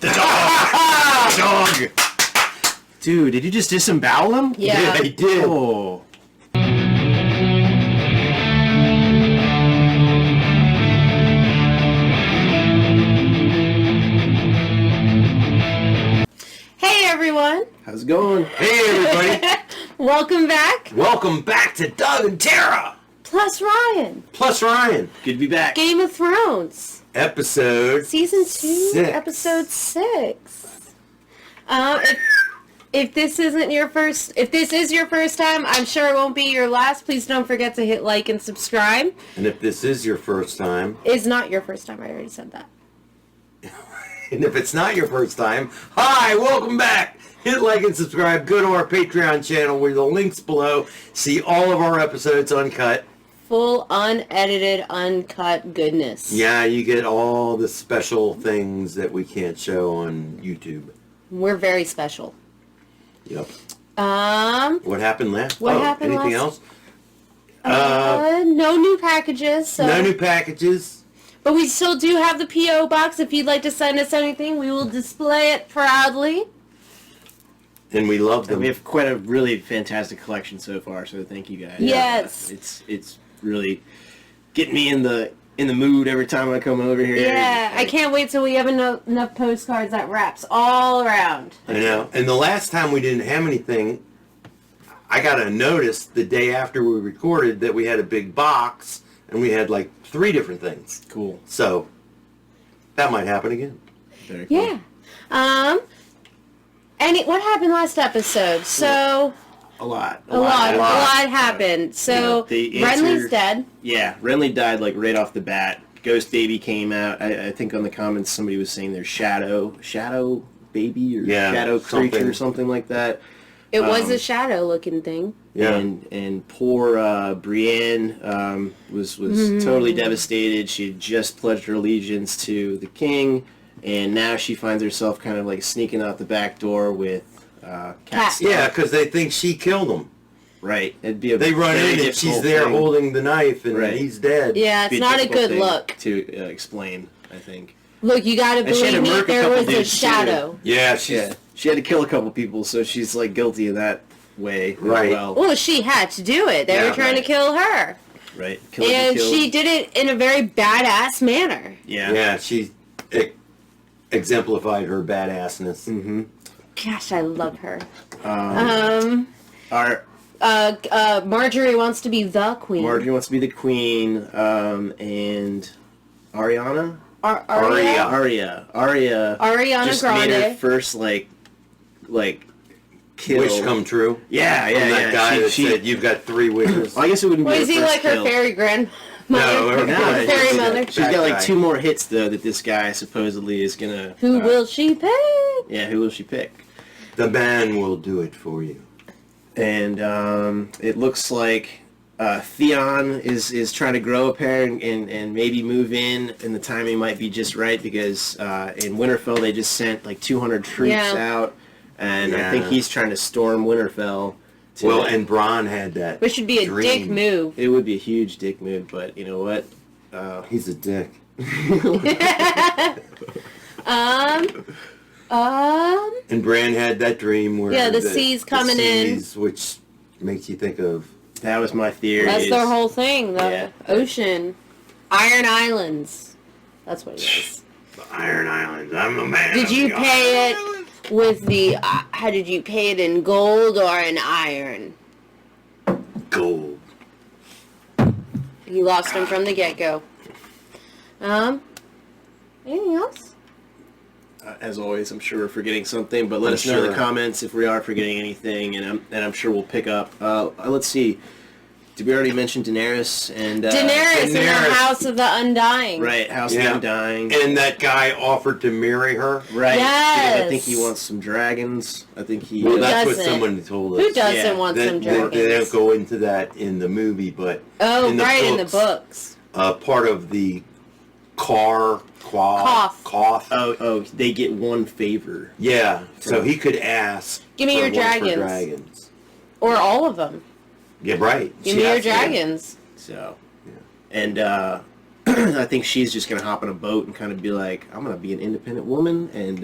The dog! Dog! Dude, did you just disembowel him? Yeah. I did. Oh. Hey everyone! How's it going? Hey, everybody. Welcome back. Welcome back to Doug&Tera. Plus Ryan. Plus Ryan. Good to be back. Game of Thrones. Episode Season 2, 6. Episode 6. If this isn't your first, if this is your first time, I'm sure it won't be your last. Please don't forget to hit like and subscribe. And if this is your first time, Is not your first time. I already said that. and if it's not your first time, hi, welcome back. Hit like and subscribe. Go to our Patreon channel where the links below. See all of our episodes uncut. Full, unedited, uncut goodness. Yeah, you get all the special things that we can't show on YouTube. We're very special. Yep. What happened last? happened anything last- else? No new packages. So. No new packages. But we still do have the P.O. box. If you'd like to send us anything, we will display it proudly. And we love them. We have quite a really fantastic collection so far, so thank you guys. Yes. It's really getting me in the mood every time I come over here. Yeah, I can't wait till we have enough postcards that wraps all around. I know. And the last time we didn't have anything, I got a notice the day after we recorded that we had a big box and we had like 3 different things. Cool. So that might happen again. Very cool. Yeah. What happened last episode? So A lot happened. So the answer- Renly's dead. Yeah, Renly died like right off the bat. Ghost baby came out. I think on the comments somebody was saying there's shadow baby or shadow creature or something like that. It was a shadow-looking thing. Yeah. And poor Brienne was totally devastated. She had just pledged her allegiance to the king, and now she finds herself kind of like sneaking out the back door with Cat. Yeah, because they think she killed him. Right. It'd be a They run very in and she's difficult there thing. holding the knife and Right. he's dead. Yeah, it's Be not a difficult good thing look. to explain, I think. Look, you gotta And she had believe to me, murk a there couple was a dudes, too. shadow. Yeah, She had to kill a couple people, so she's like guilty in that way. Right. As well. Well, she had to do it. They Yeah, were trying to right. kill her. Right. And she did it in a very badass manner. Yeah. Yeah, she exemplified her badassness. Mm-hmm. Gosh, I love her. Our Marjorie wants to be the queen. Marjorie wants to be the queen, and Ariana? Arya? Ariana just Grande. made her first like kill. Wish come true. Yeah, From that guy that She, said you've got 3 wishes. well, I guess it wouldn't Well, be is her he first like her kill. fairy grandmother? No, No, fairy mother. She's got like guy. 2 more hits though that this guy supposedly is gonna. Who will she pick? Yeah, who will she pick? The man will do it for you. And it looks like Theon is trying to grow a pair and maybe move in, and the timing might be just right because in Winterfell they just sent like 200 troops out, and I think Yeah. he's trying to storm Winterfell. Well, and Bronn had that. Which should be a dream. dick move. It would be a huge dick move, but you know what? He's a dick. And Bran had that dream where the sea's coming in. seas, which makes you think of That was my theory. That's is- their whole thing. The Yeah. ocean. Iron Islands. That's what it is. the Iron Islands. I'm a man. Did of you the pay Iron it with the, how did you pay it in gold or in iron? Gold. He lost him from the get-go. Anything else? As always, I'm sure we're forgetting something, but let us know in the comments if we are forgetting anything, and I'm sure we'll pick up. Let's see. Did we already mention Daenerys and Daenerys in the House of the Undying. Right, House Yeah. of Undying. And that guy offered to marry her. Right. Yes. I think he wants some dragons. I think he. Well, that's what doesn't? someone told us. Who doesn't Yeah, want They, some they dragons? don't go into that in the movie, but Oh, in the right, in the books, books. part of the Cough. Oh, they get one favor. Yeah, so he could ask. Give me for your one for dragons. dragons. Or all of them. Yeah, right. Give She me your asked him. dragons. So, Yeah. and I think she's just gonna hop on a boat and kind of be like, I'm gonna be an independent woman and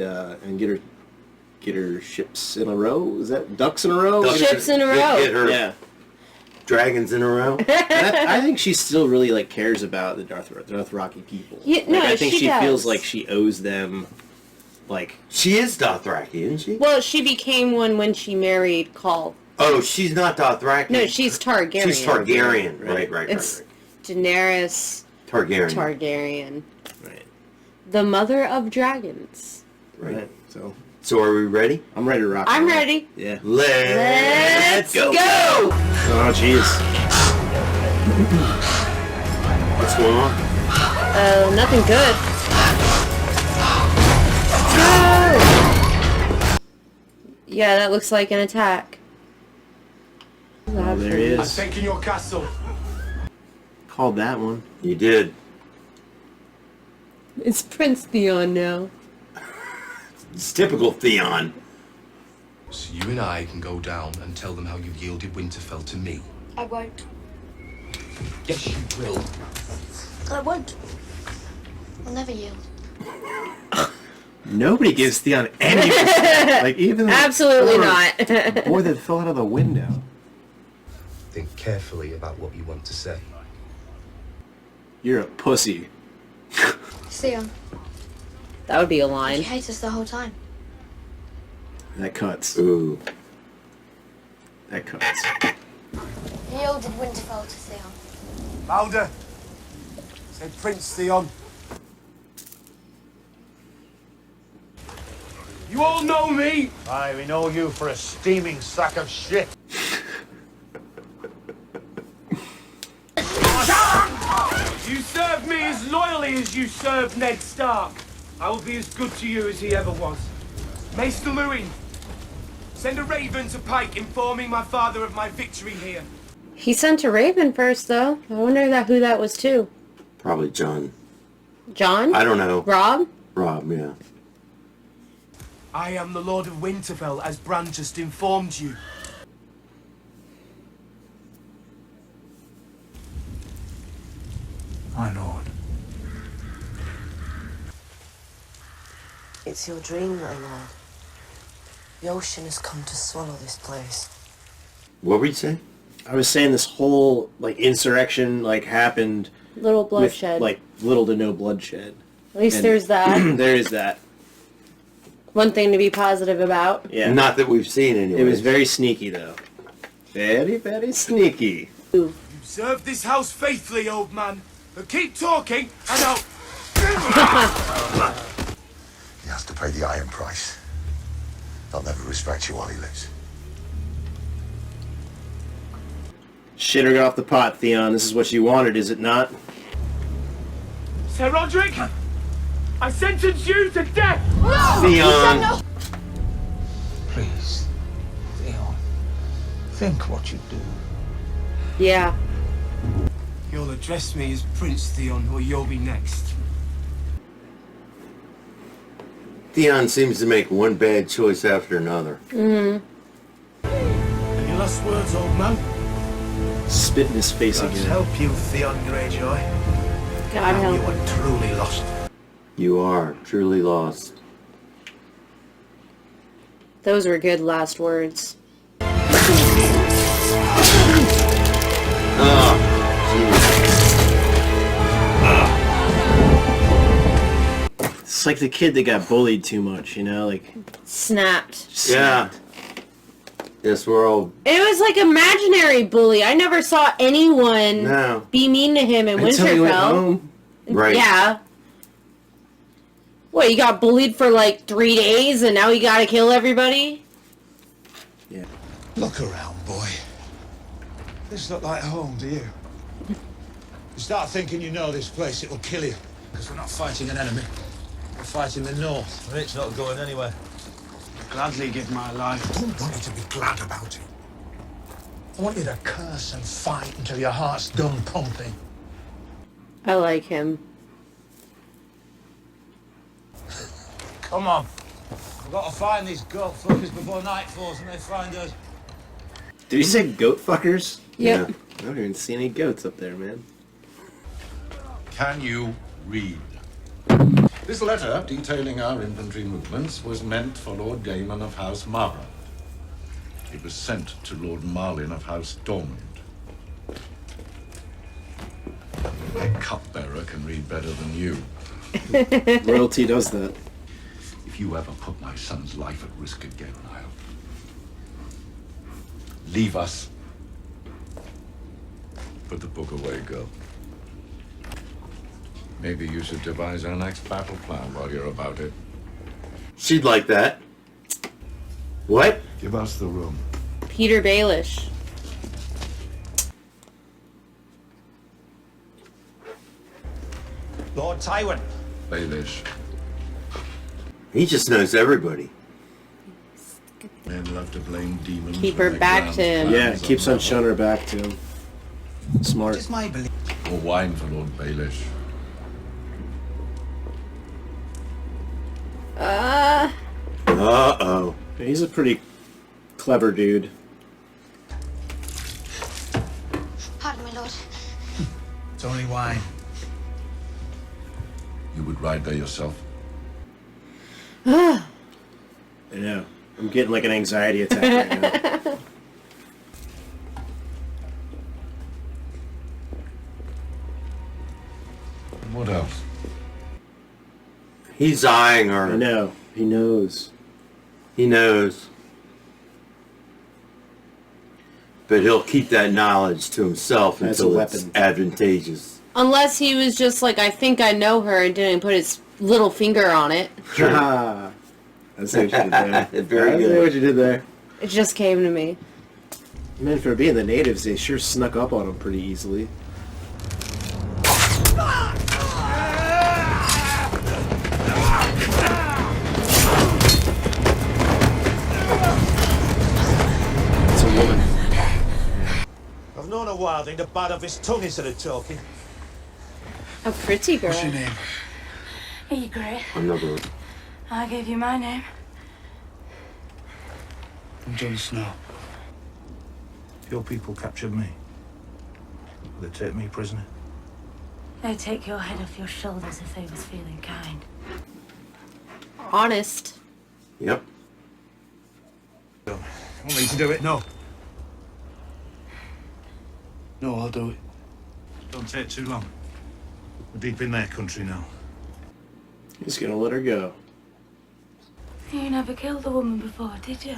get her ships in a row. Is that ducks in a row? Ships in a row. Get her Yeah. dragons in a row. I think she still really like cares about the Dothraki people. Yeah, Like, no, I think she does. feels like she owes them. Like, She is Dothraki, isn't she? Well, she became one when she married Khal. Oh, she's not Dothraki. No, she's Targaryen. She's Targaryen. Right. It's Daenerys Targaryen. Targaryen. right, The mother of dragons. right. So are we ready? I'm ready to rock. I'm and roll. ready. Yeah. Let's go! Oh, jeez. What's going on? Nothing good. Go! Yeah, that looks like an attack. Oh, there he I'm is. taking your castle. Called that one. You did. It's Prince Theon now. It's typical Theon. So you and I can go down and tell them how you've yielded Winterfell to me. I won't. Yes, you will. I won't. I'll never yield. Nobody gives Theon any respect. Like, even Absolutely the not. boy that fell out of the window. Think carefully about what you want to say. You're a pussy. Theon, That would be a you line. hate us the whole time. That cuts. Ooh. That cuts. You yielded Winterfell to Theon. Louder. Say Prince Theon. You all know me. Aye, we know you for a steaming sack of shit. You serve me as loyally as you served Ned Stark. I will be as good to you as he ever was. Maester Lewin, send a raven to Pike informing my father of my victory here. He sent a raven first, though. I wonder who that was too. Probably John. John? I don't know. Rob? Rob, yeah. I am the Lord of Winterfell, as Bran just informed you. My lord. It's your dream, my lord. The ocean has come to swallow this place. What were you saying? I was saying this whole like insurrection like happened Little with bloodshed. like little to no bloodshed. At least and- there's that. There is that. One thing to be positive about. Yeah. Not that we've seen anyway. It was very sneaky though. Very, very sneaky. You serve this house faithfully, old man. But keep talking, and I'll... He has to pay the iron price. They'll never respect you while he lives. Shit her off the pot, Theon. This is what you wanted, is it not? Sir Roderick, I sentence you to death! Theon. Please, Theon. Think what you do. Yeah. You'll address me as Prince Theon, or you'll be next. Theon seems to make one bad choice after another. Any last words, old man? Spit in his face Let's again. help you, Theon Greyjoy. God Now you help. are truly lost. You are truly lost. Those were good last words. It's like the kid that got bullied too much, you know, like Snapped. Yeah. Yes, we're all... It was like imaginary bully. I never saw anyone No. be mean to him in until he went Winterfell. home. Right. Yeah. What, you got bullied for like 3 days and now you gotta kill everybody? Look around, boy. This look like home to you. You start thinking you know this place, it'll kill you. Because we're not fighting an enemy. We're fighting the North. And it's not going anywhere. I'd gladly give my life. I don't want you to be glad about it. I want you to curse and fight until your heart's done pumping. I like him. Come on. We've got to find these goat fuckers before night falls and they find us. Did he say goat fuckers? Yep. I don't even see any goats up there, man. Can you read? This letter, detailing our infantry movements, was meant for Lord Damon of House Margaret. It was sent to Lord Marlin of House Dormond. A cupbearer can read better than you. Royalty does that. If you ever put my son's life at risk again, I'll leave us. Put the book away, girl. Maybe you should devise our next battle plan while you're about it. She'd like that. What? Give us the room. Peter Baelish. Lord Tywin. Baelish. He just knows everybody. Men love to blame demons. Keep when her they back glance to him. Yeah, plans keeps on level. showing her back to him. Smart. Just my belief. More wine for Lord Baelish. Uh-oh. He's a pretty clever dude. Pardon, my lord. It's only wine. You would ride there yourself? I know. I'm getting like an anxiety attack right now. What else? He's eyeing her. I know. He knows. He knows. But he'll keep that knowledge to himself As a until it's weapon. advantageous. Unless he was just like, I think I know her and didn't put his little finger on it. Ah, I see what you did there. Very I see good. what you did there. It just came to me. Man, for being the natives, they sure snuck up on him pretty easily. It's a woman. I've known a wilding to bite off his tongue instead of talking. A pretty girl. What's your name? Ygritte. Another one. I gave you my name. I'm Jon Snow. Your people captured me. Will they take me prisoner? They'd take your head off your shoulders if they was feeling kind. Honest. Yep. Want me to do it? No. No, I'll do it. Don't take too long. We're deep in their country now. He's gonna let her go. You never killed a woman before, did you?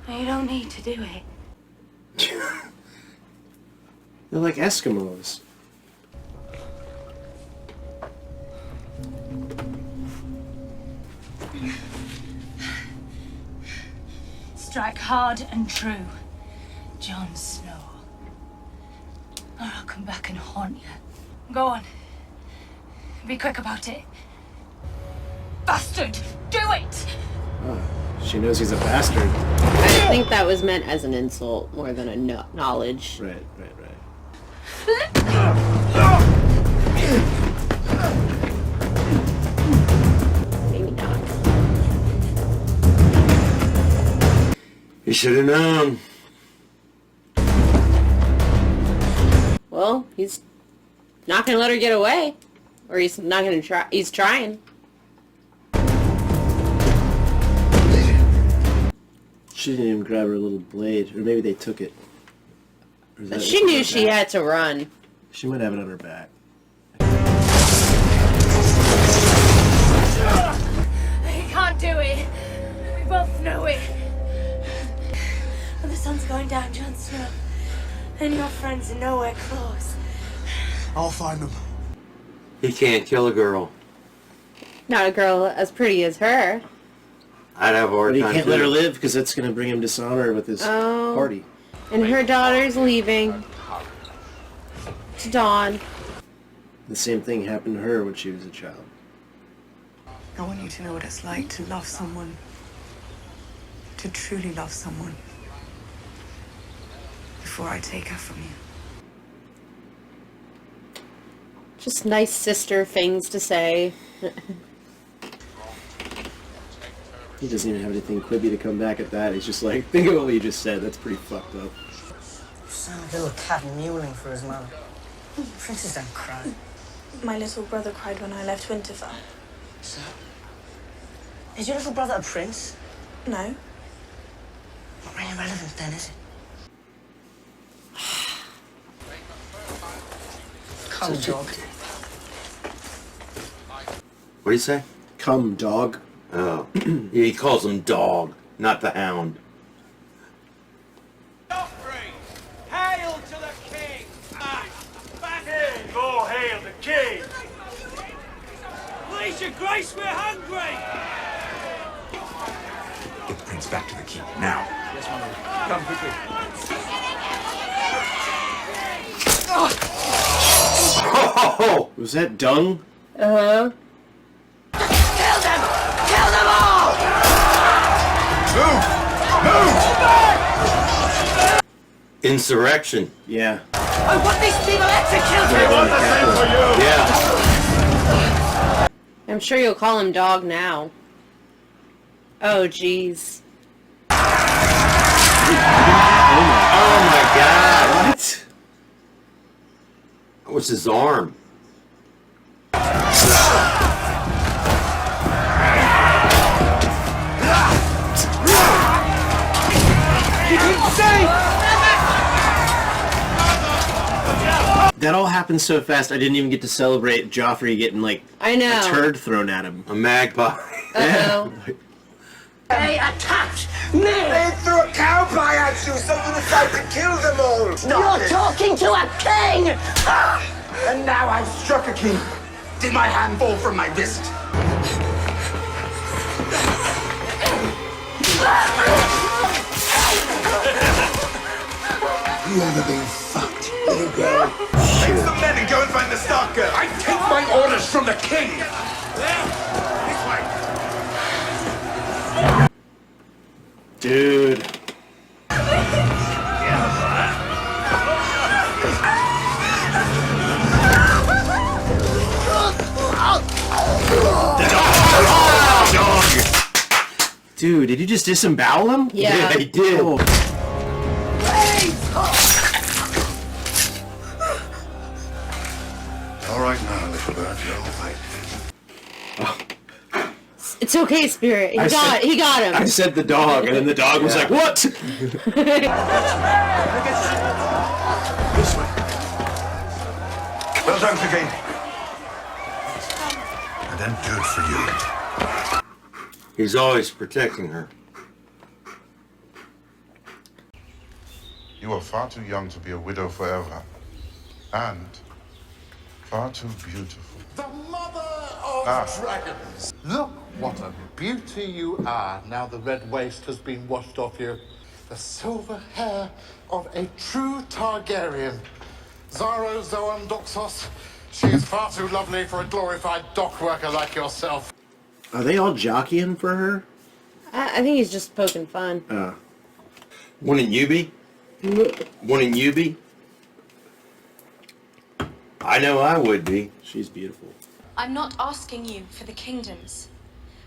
You don't need to do it. They're like Eskimos. Strike hard and true, Jon Snow. Or I'll come back and haunt you. Go on. Be quick about it. Bastard! Do it! Oh, she knows he's a bastard. I think that was meant as an insult more than a knowledge. Right. Maybe not. You should have known. Well, he's not gonna let her get away. Or he's not gonna try. He's trying. She didn't even grab her little blade, or maybe they took it. Or is that She on knew her she back? had to run. She might have it on her back. You can't do it. We both know it. When the sun's going down, Jon Snow, and your friends are nowhere close. I'll find them. He can't kill a girl. Not a girl as pretty as her. I'd have a hard But he time can't let her too. live because that's going to bring him dishonor with his Oh. party. And her daughter's leaving. To Dawn. The same thing happened to her when she was a child. I want you to know what it's like to love someone. To truly love someone. Before I take her from you. Just nice sister things to say. He doesn't even have anything quippy to come back at that. He's just like, think of what you just said. That's pretty fucked up. You sound like a little cat mewling for his mother. Princess don't cry. My little brother cried when I left Winterfell. So? Is your little brother a prince? No. Not really relevant then, is it? Come, dog. What do you say? Come, dog. Oh. Yeah, he calls him dog, not the hound. Hail to the king! Back in! Go hail the king! Please, your grace, we're hungry! Get the prince back to the keep, now. Yes, my lord. Come quickly. Oh! Was that dung? Uh-huh. Kill them! Kill them all! Move! Insurrection. Yeah. I want these people executed! Yeah. I'm sure you'll call him dog now. Oh, jeez. Oh my god. What? That was his arm. That all happened so fast, I didn't even get to celebrate Joffrey getting, like, I know. a turd thrown at him. A magpie. Uh-oh. They attacked me! They threw a cowpie at you, so you decided to kill them all! You're talking to a king! And now I've struck a king. Did my hand fall from my wrist? You ever been fucked, little girl? Take some men and go and find the Stark girl. I take my orders from the king! This way. Dude. Dude, did you just disembowel him? Yeah. He did. Oh. All right now, little bird, you're all right. It's okay, Spirit. He I got him. I said the dog, and then the dog was like, what? This way. Well done, Clegane. I didn't do it for you. He's always protecting her. You are far too young to be a widow forever. And far too beautiful. The mother of dragons. Look what a beauty you are now the red waste has been washed off you. The silver hair of a true Targaryen. Zaro Zoan Doxos. She is far too lovely for a glorified dock worker like yourself. Are they all jockeying for her? I think he's just poking fun. Wouldn't you be? Wouldn't you be? I know I would be. She's beautiful. I'm not asking you for the kingdoms.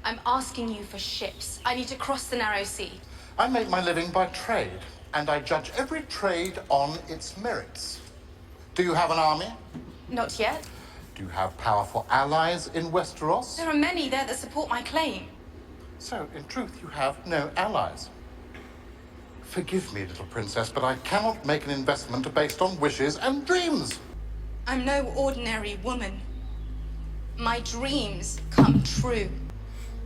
I'm asking you for ships. I need to cross the narrow sea. I make my living by trade, and I judge every trade on its merits. Do you have an army? Not yet. Do you have powerful allies in Westeros? There are many there that support my claim. So, in truth, you have no allies. Forgive me, little princess, but I cannot make an investment based on wishes and dreams. I'm no ordinary woman. My dreams come true.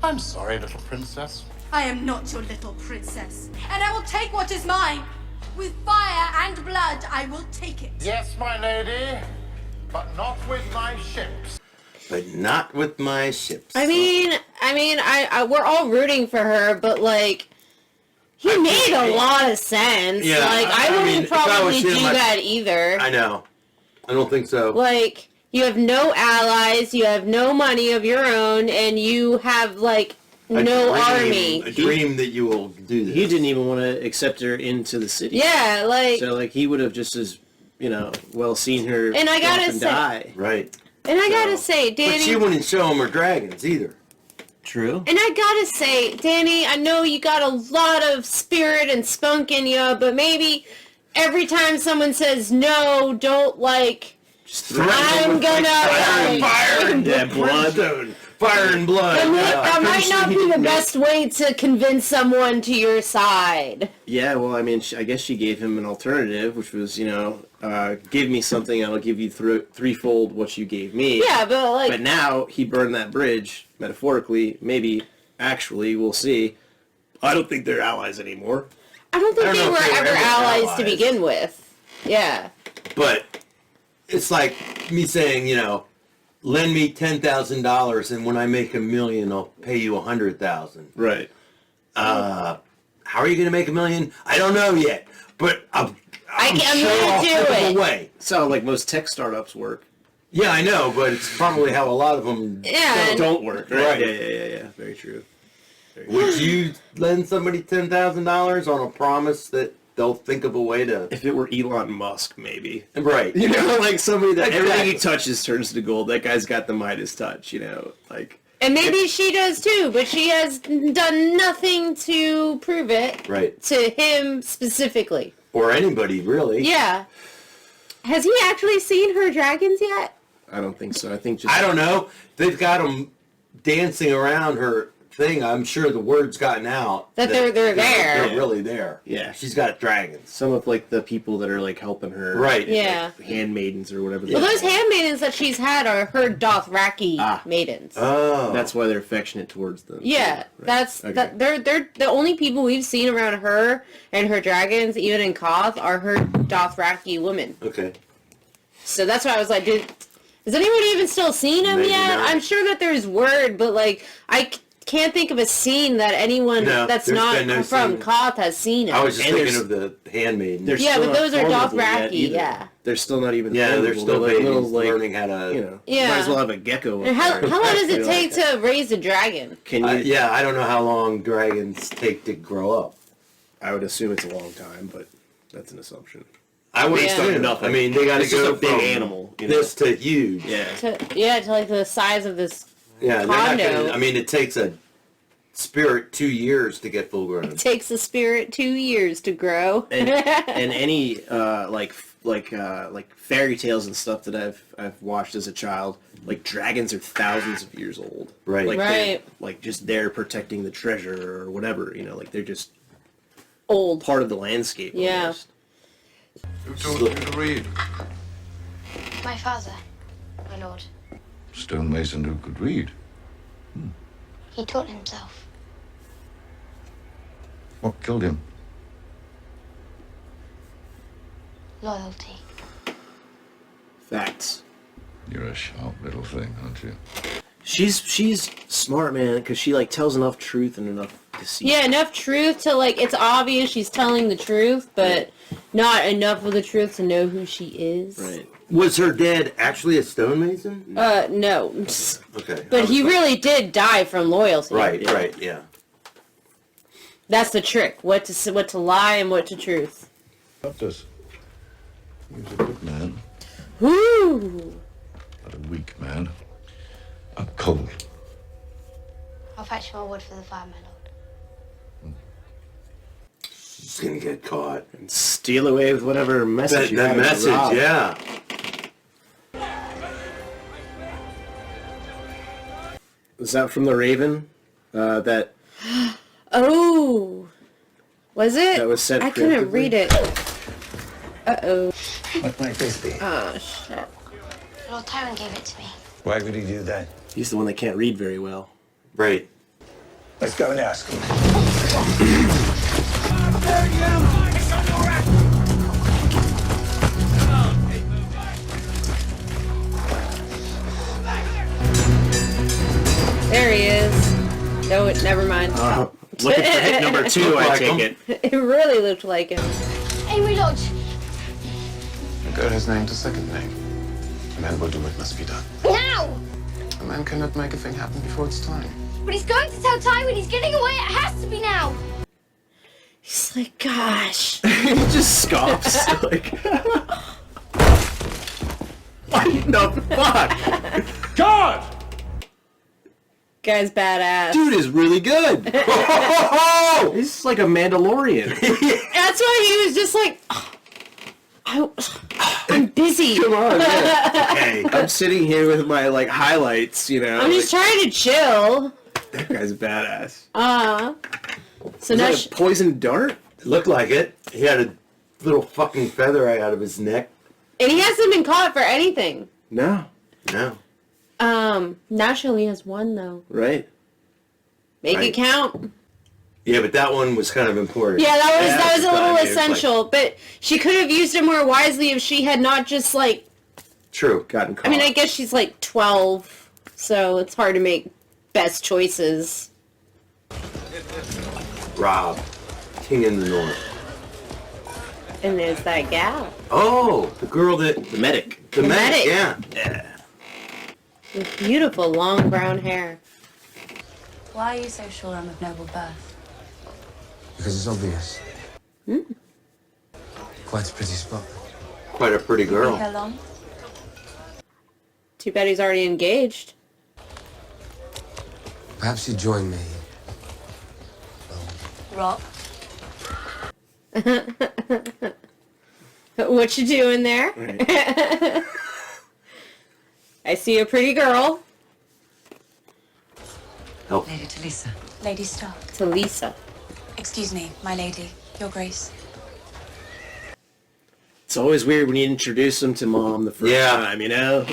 I'm sorry, little princess. I am not your little princess, and I will take what is mine. With fire and blood, I will take it. Yes, my lady, but not with my ships. But not with my ships. I mean, we're all rooting for her, but like, he made a lot of sense. Yeah, like, I I wouldn't mean, if I probably was him, do that either. I know. I don't think so. Like, you have no allies, you have no money of your own, and you have like no army. A dream that you will do this. He didn't even want to accept her into the city. Yeah, like. So like he would have just as well seen her And I gotta go off and say- die. Right. And I gotta say, But Danny. she wouldn't show him her dragons either. True. And I gotta say, Danny, I know you got a lot of spirit and spunk in you, but maybe every time someone says no, don't like I'm gonna fire and blood. Fire and blood. That might not be the best way to convince someone to your side. Yeah, well, I mean, I guess she gave him an alternative, which was, give me something, and I'll give you threefold what you gave me. Yeah, But now he burned that bridge, metaphorically, maybe, actually, we'll see. I don't think they're allies anymore. I don't think they were ever allies to begin with. Yeah. But it's like me saying, lend me $10,000, and when I make $1 million, I'll pay you $100,000. Right. How are you going to make $1 million? I don't know yet, but I'm sure I'll flip it away. That's how like most tech startups work. Yeah, I know, but it's probably how a lot of them don't work. Right? Right. Yeah. Very true. Would you lend somebody $10,000 on a promise that they'll think of a way to... If it were Elon Musk, maybe. Right. Like somebody that Exactly. everything he touches turns to gold. That guy's got the Midas touch, like... And maybe she does too, but she has done nothing to prove it. Right. To him specifically. Or anybody, really. Yeah. Has he actually seen her dragons yet? I don't think so. I think just... I don't know. They've got them dancing around her thing. I'm sure the word's gotten out. That they're there. They're really there. Yeah. She's got dragons. Some of like the people that are like helping her. Right. Yeah. Like, handmaidens or whatever. Well, those handmaidens that she's had are her Dothraki maidens. Oh. That's why they're affectionate towards them. Yeah, Right. that they're the only people we've seen around her and her dragons, even in Koth, are her Dothraki women. Okay. So that's why I was like, has anybody even still seen him Maybe yet? not. I'm sure that there's word, but like can't think of a scene that anyone that's there's not been no from scene. Koth has seen him. I was just thinking of the handmaiden. Yeah, but those are Dothraki, yeah. They're still not even. Yeah, they're formable. still like babies little, like, learning how to. Yeah. Might as well have a gecko. And how long does it take Like, to raise a dragon? Can you? Yeah, I don't know how long dragons take to grow up. I would assume it's a long time, but that's an assumption. I would Based on assume. nothing. I mean, they got to It's just go a big from animal. this to huge. Yeah. To like the size of this Yeah, they're not condo. gonna, I mean, it takes a spirit 2 years to get full grown. It takes a spirit 2 years to grow. And any like fairy tales and stuff that I've watched as a child, like dragons are thousands of years old. Right. Like Right. like just there protecting the treasure or whatever. Like they're just old part of the landscape. Yeah. Almost. Who taught you to read? My father, my lord. Stonemason who could read. He taught himself. What killed him? Loyalty. Facts. You're a sharp little thing, aren't you? She's smart, man, because she like tells enough truth and enough deceit. Yeah, enough truth to like it's obvious she's telling the truth, but not enough of the truth to know who she is. Right. Was her dad actually a stonemason? No. Okay. But he really did die from loyalty. Right, right, yeah. That's the trick. What to lie and what to truth. Helped us. He was a good man, Whoo! but a weak man. A cold. I'll fetch more wood for the fire, my lord. She's gonna get caught. And steal away with whatever message you That have to message, rob. yeah. Was that from the Raven? That Oh, was it? That was said I couldn't preemptively? read it. Uh-oh. What might this be? Oh, shit. Lord Tyrant gave it to me. Why would he do that? he's the one that can't read very well. Right. Let's go and ask him. There he is. No, never mind. Looking for hit number 2, I take it. It really looked like him. Avery Lodge! A girl has named a second name. A man will do what must be done. Now! A man cannot make a thing happen before it's time. But he's going to tell Tywin he's getting away. It has to be now. He's like, gosh. He just scoffs. Like, what the fuck? God! Guy's badass. Dude is really good. He's like a Mandalorian. That's why he was just like, I'm busy. Come on, man. Okay. I'm sitting here with my like highlights, you know. I'm just trying to chill. That guy's badass. So Is now that a poison dart? It looked like it. He had a little fucking feather right out of his neck. and he hasn't been caught for anything. No. No. Now she only has one though. Right. Make Right. it count. Yeah, but that one was kind of important. Yeah, that was a little It was essential, but she could have used it more wisely if she had not just like. True. Gotten caught. I mean, I guess she's like 12, so it's hard to make best choices. Rob, King in the North. And there's that gal. Oh, the girl that... The medic. The medic, medic. yeah. Yeah. With beautiful long brown hair. Why are you so sure I'm of noble birth? Because it's obvious. Quite a pretty spot. Quite a pretty girl. How long? Too bad he's already engaged. Perhaps you join me. Rob. What you doing there? Right. I see a pretty girl. Oh. Lady Talisa. Lady Stark. Talisa. Excuse me, my lady. Your grace. It's always weird when you introduce them to Mom the first time, you know?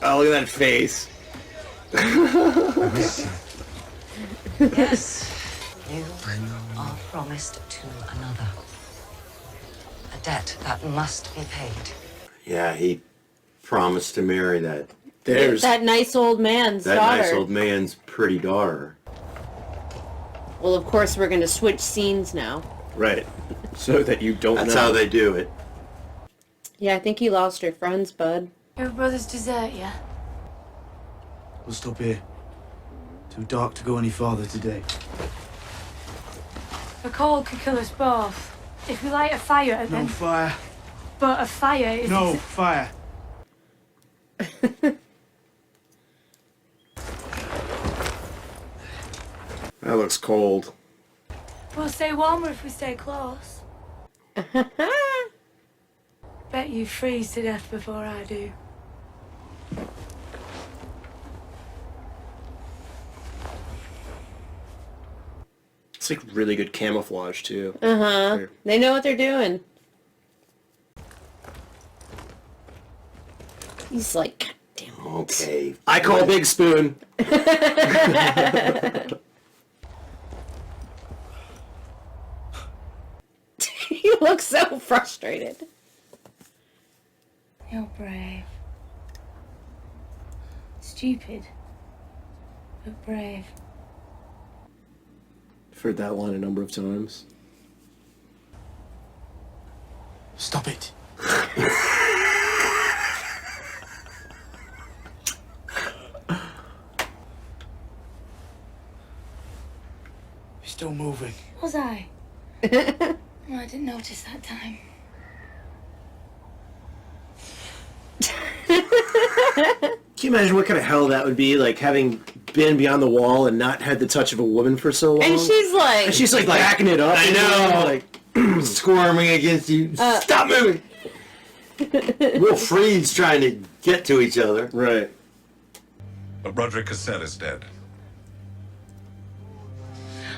Oh, look at that face. Yes, you are promised to another. A debt that must be paid. Yeah, he promised to marry that That nice old man's daughter. nice old man's pretty daughter. Well, of course, we're going to switch scenes now. Right. So that you don't That's know. how they do it. Yeah, I think he lost her friends, bud. Your brothers desert you. We'll stop here. Too dark to go any farther today. A cold could kill us both. If we light a fire, No then... fire. But a fire is... No fire. That looks cold. We'll stay warmer if we stay close. Bet you freeze to death before I do. It's like really good camouflage too. Uh-huh. They know what they're doing. He's like, God damn it. Okay. I call Big Spoon. He looks so frustrated. You're brave. Stupid. But brave. I've heard that line a number of times. Stop it. You're still moving. Was I? Oh, I didn't notice that time. Can you imagine what kind of hell that would be, like having been beyond the wall and not had the touch of a woman for so long? And she's like... And she's like backing it up. I know. Like squirming against you. Stop moving. We'll freeze trying to get to each other. Right. But Roderick Cassell is dead.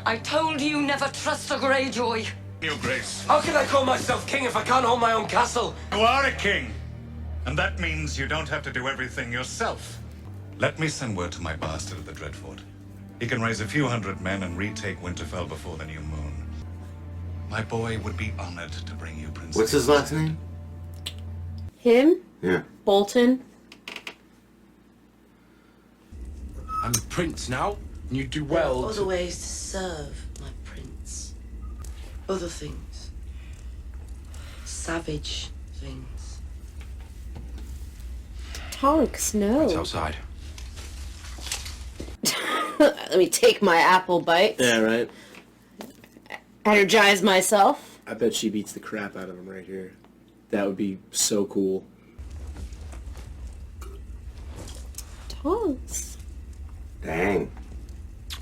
I told you never trust a Greyjoy. Your Grace. How can I call myself king if I can't hold my own castle? You are a king. And that means you don't have to do everything yourself. Let me send word to my bastard at the Dreadfort. He can raise a few hundred men and retake Winterfell before the new moon. My boy would be honored to bring you Princess. What's his last name? Him? Yeah. Bolton? I'm the prince now, and you do well Other ways to serve, my prince. Other things. Savage things. Tonks, no. It's outside. Let me take my apple bite. Yeah, right. Energize myself. I bet she beats the crap out of him right here. That would be so cool. Tonks. Dang.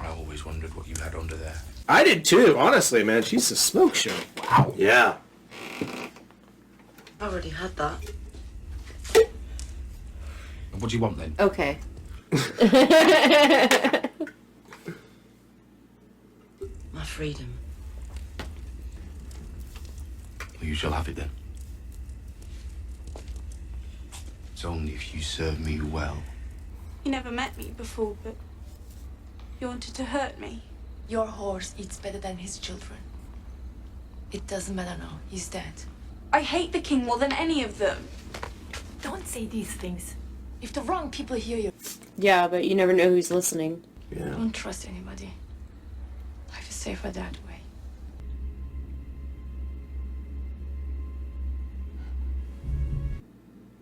I always wondered what you had under there. I did too, honestly, man. She's a smoke show. Wow. Yeah. I already had that. What do you want then? Okay. My freedom. Well, you shall have it then. It's only if you serve me well. You never met me before, but you wanted to hurt me. Your horse eats better than his children. It doesn't matter now. He's dead. I hate the king more than any of them. Don't say these things. If the wrong people hear you... Yeah, but you never know who's listening. Yeah. Don't trust anybody. Life is safer that way.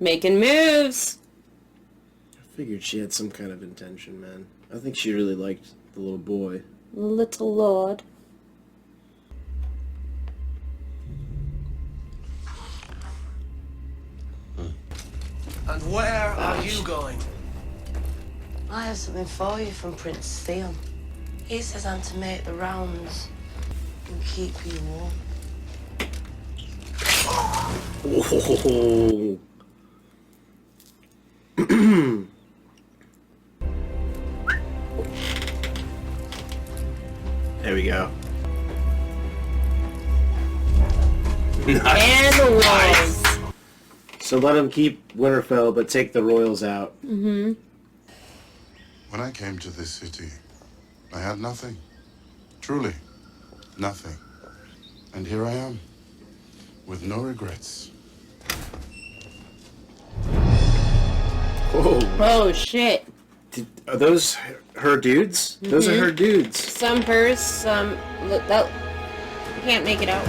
Making moves. I figured she had some kind of intention, man. I think she really liked the little boy. Little lord. And where are you going? I have something for you from Prince Theon. He says I'm to make the rounds and keep you warm. Oh. There we go. And the walls. So let him keep Winterfell, but take the royals out. Mm-hmm. When I came to this city, I had nothing. Truly, nothing. And here I am, with no regrets. Whoa. Oh, shit. Are those her dudes? Those are her dudes. Some hers, some... Look, that... You can't make it out.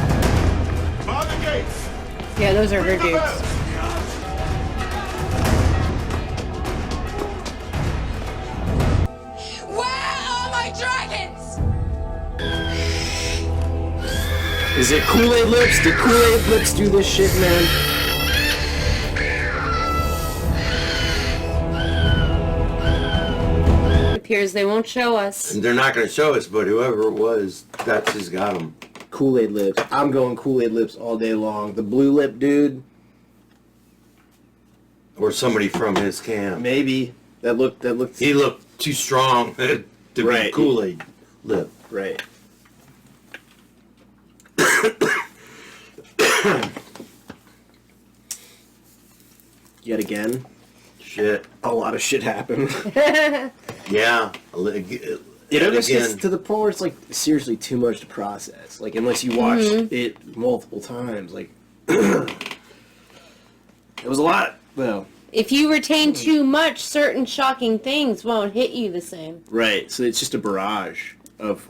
Bar the gates! Yeah, those are her dudes. Where are my dragons? Is it Kool-Aid Lips? Did Kool-Aid Lips do this shit, man? It appears they won't show us. And they're not going to show us, but whoever it was, that's who's got them. Kool-Aid Lips. I'm going Kool-Aid Lips all day long. The blue lip dude. Or somebody from his camp. Maybe. That looked... He looked too strong to Right. be Kool-Aid Lip. Right. Yet again. Shit. A lot of shit happened. Yeah. You know, this gets to the point where it's like seriously too much to process. Like unless you watch it multiple times, like it was a lot. Well, If you retain too much, certain shocking things won't hit you the same. right. So it's just a barrage of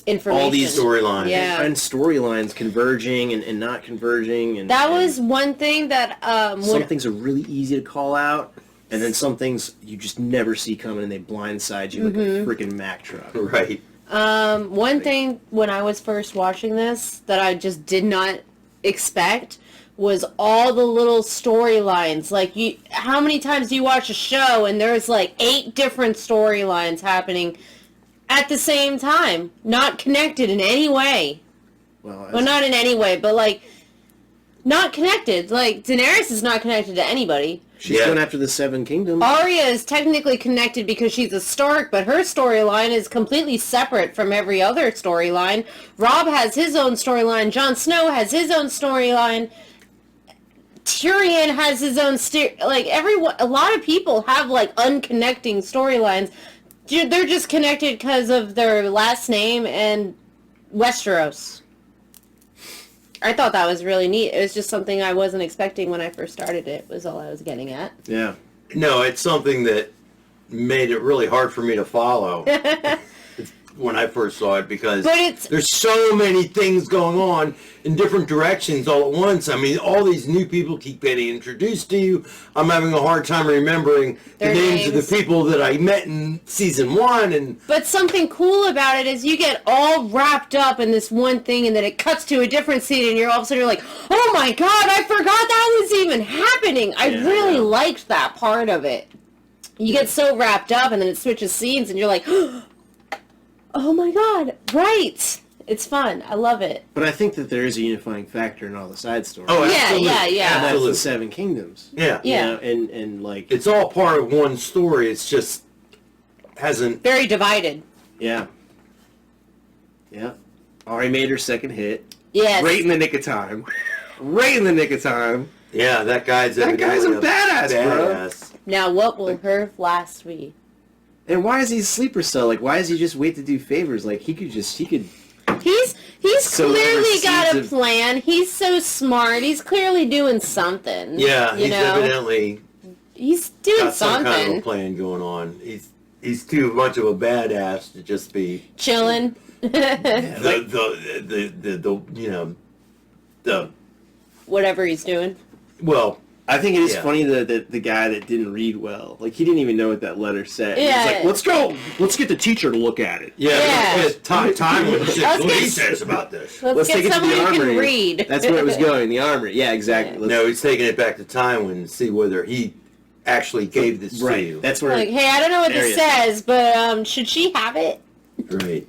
Information. all these storylines Yeah. and storylines converging and not converging. And That was one thing that some things are really easy to call out. And then some things you just never see coming, and they blindside you like a freaking Mack truck. Right. One thing when I was first watching this that I just did not expect was all the little storylines. Like, how many times do you watch a show and there's like 8 different storylines happening at the same time, not connected in any way? Well, not in any way, but like not connected. Like Daenerys is not connected to anybody. She's going after the Seven Kingdoms. Arya is technically connected because she's a Stark, but her storyline is completely separate from every other storyline. Robb has his own storyline. Jon Snow has his own storyline. Tyrion has his own a lot of people have like unconnecting storylines. They're just connected because of their last name and Westeros. I thought that was really neat. It was just something I wasn't expecting when I first started it, was all I was getting at. Yeah. No, it's something that made it really hard for me to follow when I first saw it because there's so many things going on in different directions all at once. I mean, all these new people keep getting introduced to you. I'm having a hard time remembering the names of the people that I met in season 1. But something cool about it is you get all wrapped up in this one thing and then it cuts to a different scene and you're all of a sudden you're like, oh my god, I forgot that was even happening. I really liked that part of it. You get so wrapped up and then it switches scenes and you're like, oh my god, right. It's fun. I love it. But I think that there is a unifying factor in all the side stories. Oh, Yeah, absolutely. yeah, yeah. And that's Absolutely. the Seven Kingdoms. Yeah. You Yeah. know, and like, It's all part of one story. It's just hasn't. Very divided. yeah. Yeah. Arya made her second hit. Yes. Right in the nick of time. Right in the nick of time. Yeah, that guy's a badass, bro. badass. Now, what will her last be? And why is he a sleeper cell? Like, why does he just wait to do favors? Like, he could. He's So clearly got a overseas of- plan. He's so smart. He's clearly doing something. Yeah, you he's know? evidently He's doing got some something. kind of a plan going on. He's too much of a badass to just be Chilling. the you know the Whatever he's doing. well. I think it is Yeah. funny that the guy that didn't read well, like he didn't even know what that letter said. Yeah. He's like, let's go. Let's get the teacher to look at it. Yeah. Time when Let's what he get- says about this. Let's take get it to someone the who armory. can read. That's where it was going. The armory. Yeah, exactly. Let's- No, he's taking it back to Tywin to see whether he actually gave this to right. you. That's where. Like, hey, I don't know what this Arya. says, but should she have it? Right.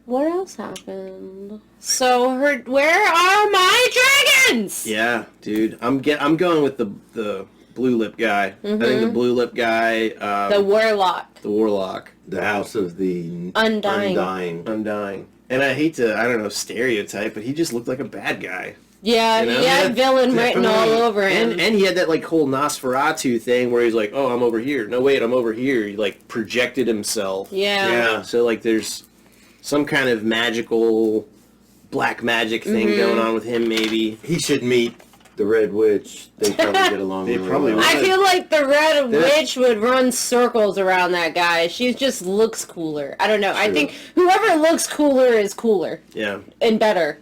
What else happened? So where are my dragons? Yeah, dude. I'm going with the blue lip guy. I think the blue lip guy. The warlock. The warlock. The House of the Undying. Undying. And I hate to, I don't know, stereotype, but he just looked like a bad guy. Yeah, You know? he had villain written all over him. And he had that like whole Nosferatu thing where he's like, oh, I'm over here. No, wait, I'm over here. He like projected himself. Yeah. Yeah. So like there's some kind of magical black magic thing going on with him maybe. He should meet the Red Witch. They probably get along. They really probably well. I feel like the Red Witch would run circles around that guy. She just looks cooler. I don't know. I think whoever looks cooler is cooler Yeah. and better.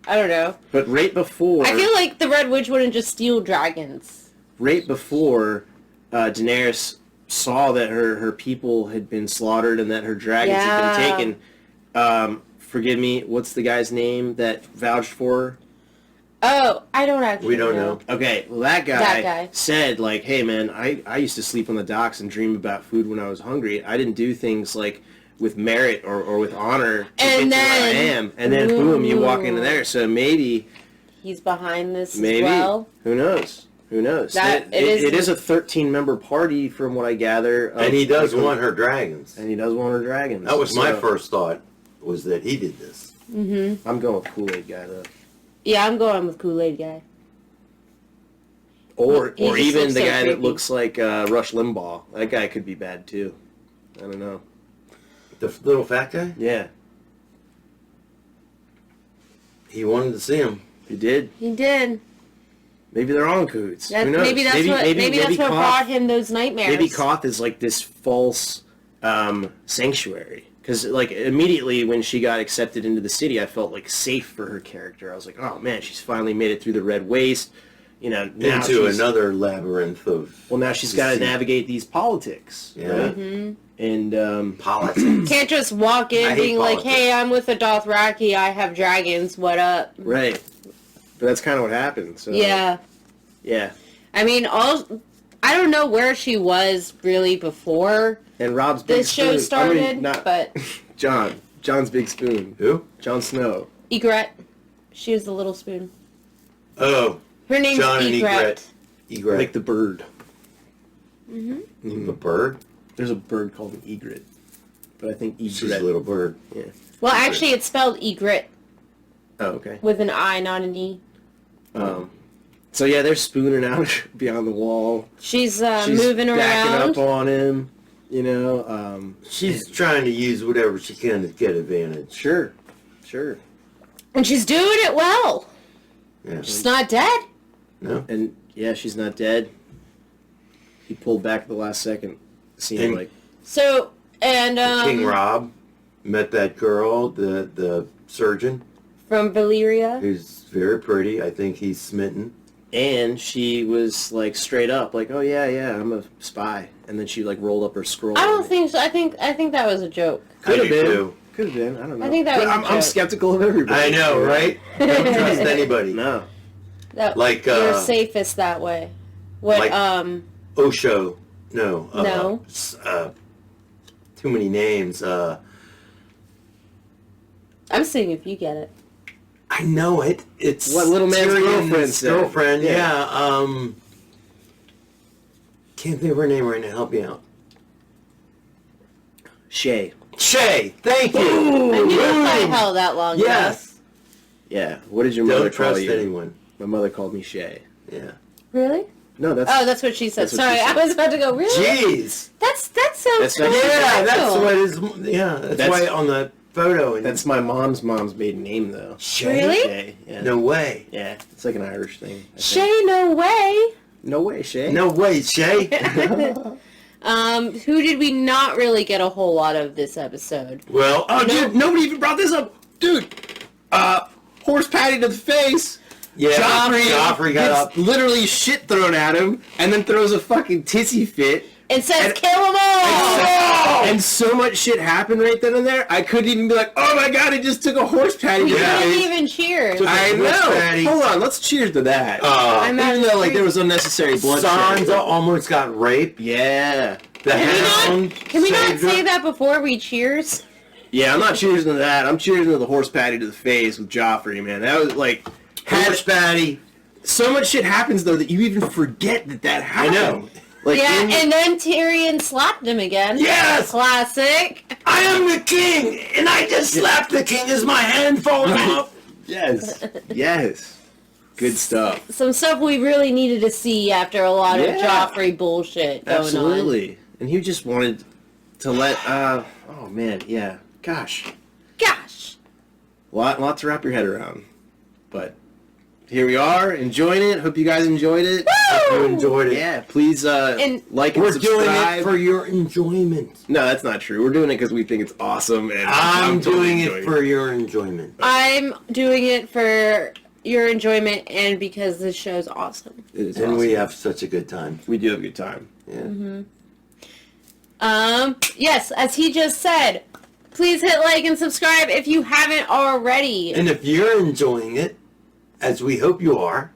I don't know. But right before I feel like the Red Witch wouldn't just steal dragons. Daenerys saw that her people had been slaughtered and that her dragons had been taken. Forgive me, what's the guy's name that vouched for her? Oh, I don't actually We don't know. Okay, well that That guy guy. said like, hey man, I used to sleep on the docks and dream about food when I was hungry. I didn't do things like with merit or with honor to And get to where I then- am. And then boom, you walk into Ooh. there. So maybe He's behind this maybe as well. who knows? Who knows? That- It is a 13-member party from what I gather. And he does want her dragons. And he does want her dragons. That was my So, first thought, was that he did this. Mm-hmm. I'm going with Kool-Aid guy though. Yeah, I'm going with Kool-Aid guy. Or He just even looks the so guy that creepy. looks like Rush Limbaugh. That guy could be bad too. I don't know. The little fat guy? Yeah, He wanted to see him. he did. He did. Maybe they're all in cahoots. That, Who knows? maybe that's what Koth- brought him those nightmares. Maybe Koth is like this false sanctuary. Because like immediately when she got accepted into the city, I felt like safe for her character. I was like, oh man, she's finally made it through the Red Waste. You know, now Into she's- another labyrinth of... Well, now she's got to deceit. navigate these politics. Yeah. Right? Mhm. And politics. Can't just walk in I hate being like, politics. "Hey, I'm with the Dothraki. I have dragons. What up?" right. But that's kind of what happened. So Yeah. yeah. I mean, I don't know where she was really before And Rob's big this show spoon. started, I mean, not but John's big spoon. Who? Jon Snow. Ygritte, she was the little spoon. Oh. Her name's John and Ygritte. Ygritte. Like the bird. Mm-hmm. The bird? There's a bird called an egret, but I think Ygritte. She's a little bird. Yeah. Well, actually, it's spelled Ygritte Oh, okay. with an I, not an E. So yeah, they're spooning out beyond the wall. She's She's moving backing around. up on him. You know. She's trying to use whatever she can to get advantage. Sure. And she's doing it well. Yeah. She's not dead. No. And yeah, she's not dead. He pulled back at the last second. It seemed And- like. So, and King Rob met that girl, the surgeon, from Valyria. who's very pretty. I think he's smitten. And she was like straight up, like, "Oh yeah, I'm a spy." And then she like rolled up her scroll. I don't think so. I think that was a joke. Could I have do been. too. Could have been. I don't know. I think that was a I'm joke. skeptical of everybody. I know, right? Don't trust anybody. No. That Like, you're safest that way. What? like- Osho. No. No. Too many names. I'm seeing if you get it. I know it. It's what little man's Tyrion's girlfriend said. girlfriend. Yeah. Yeah. Can't think of her name right now. Help me out. Shay. Shay. Thank you. I knew if I held that long enough. Yes. Yeah. What did your mother Don't call trust you? anyone. My mother called me Shay. Yeah. Really? No, that's. Oh, that's what she said. that's what Sorry, she said. I was about to go. Really? Jeez. That sounds. That's not- Yeah, that's special. what is. Yeah, that's why on the photo. And That's my mom's maiden name, though. Shay. Really? Shay. Yeah. No way. Yeah, it's like an Irish thing. I think. Shay, no way. No way, Shay. No way, Shay. Who did we not really get a whole lot of this episode? Well, Oh, dude, nobody even brought this up. Dude, horse patty to the face. yeah. Joffrey got up. gets literally shit thrown at him, and then throws a fucking tissy fit. It says, And- kill them all! And so much shit happened right then and there, I couldn't even be like, oh my god, it just took a horse patty We to the couldn't face. even cheers. I horse know. patty. Hold on, let's cheers to that. I'm Even though like there was unnecessary bloodshed. Sansa almost got raped. Yeah. The Hound. Can we not saved her. say that before we cheers? Yeah, I'm not cheersing to that. I'm cheersing to the horse patty to the face with Joffrey, man. That was like Horse patty. so much shit happens though that you even forget that happened. I know. Like Yeah, in- and then Tyrion slapped him again. Yes! Classic. I am the king, and I just slapped the king as my hand falling off. yes. Yes. Good stuff. Some stuff we really needed to see after a lot of Yeah. Joffrey bullshit going on. Absolutely. And he just wanted to let oh man, yeah. Gosh. Lot to wrap your head around. But here we are, enjoying it. Hope you guys enjoyed it. Hope you enjoyed it. Yeah, please And like and We're subscribe. doing it for your enjoyment. No, that's not true. We're doing it because we think it's awesome, and I'm totally doing enjoying it for your enjoyment. I'm doing it for your enjoyment and because this show's awesome. It is And awesome. we have such a good time. We do have a good time. Yeah. Yes, as he just said, please hit like and subscribe if you haven't already. And if you're enjoying it, as we hope you are,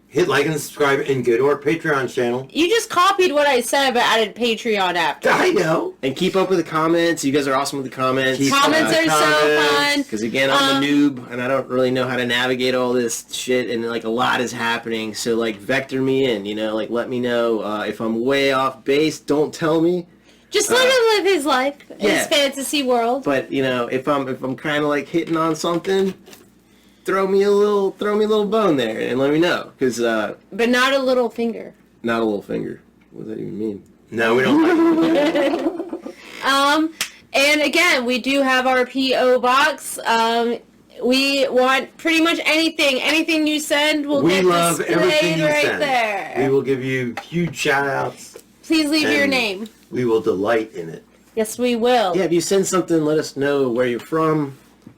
hit like and subscribe and go to our Patreon channel. You just copied what I said but added Patreon after. I know. And keep up with the comments. You guys are awesome with the comments. Keep Comments are so fun. Because again, I'm a noob, and I don't really know how to navigate all this shit, and like a lot is happening. So like, vector me in, like let me know if I'm way off base. Don't tell me. Just let him live his life, yeah. his fantasy world. But if I'm kind of like hitting on something, throw me a little bone there, and let me know. Because But not a little finger. not a little finger. What does that even mean? No, we don't. And again, we do have our P.O. box. We want pretty much anything you send will We get love displayed everything you right send. there. We will give you huge shout outs. Please leave your and name. We will delight in it. Yes, we will. Yeah, if you send something, let us know where you're from.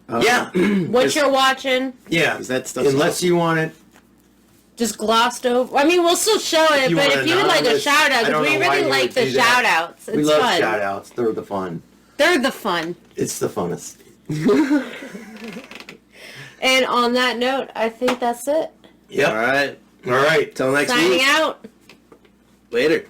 Yeah. What you're watching. Yeah. That stuff. Unless you want it. Just glossed over. I mean, we'll still show it, you but want if you would like a anonymous, shout out, I don't because we know why really you like would the do that. shout outs. It's We love fun. shout outs. They're the fun. They're the fun. It's the funnest. And on that note, I think that's it. Yep. All right. All right. Till next Signing week. out. Later.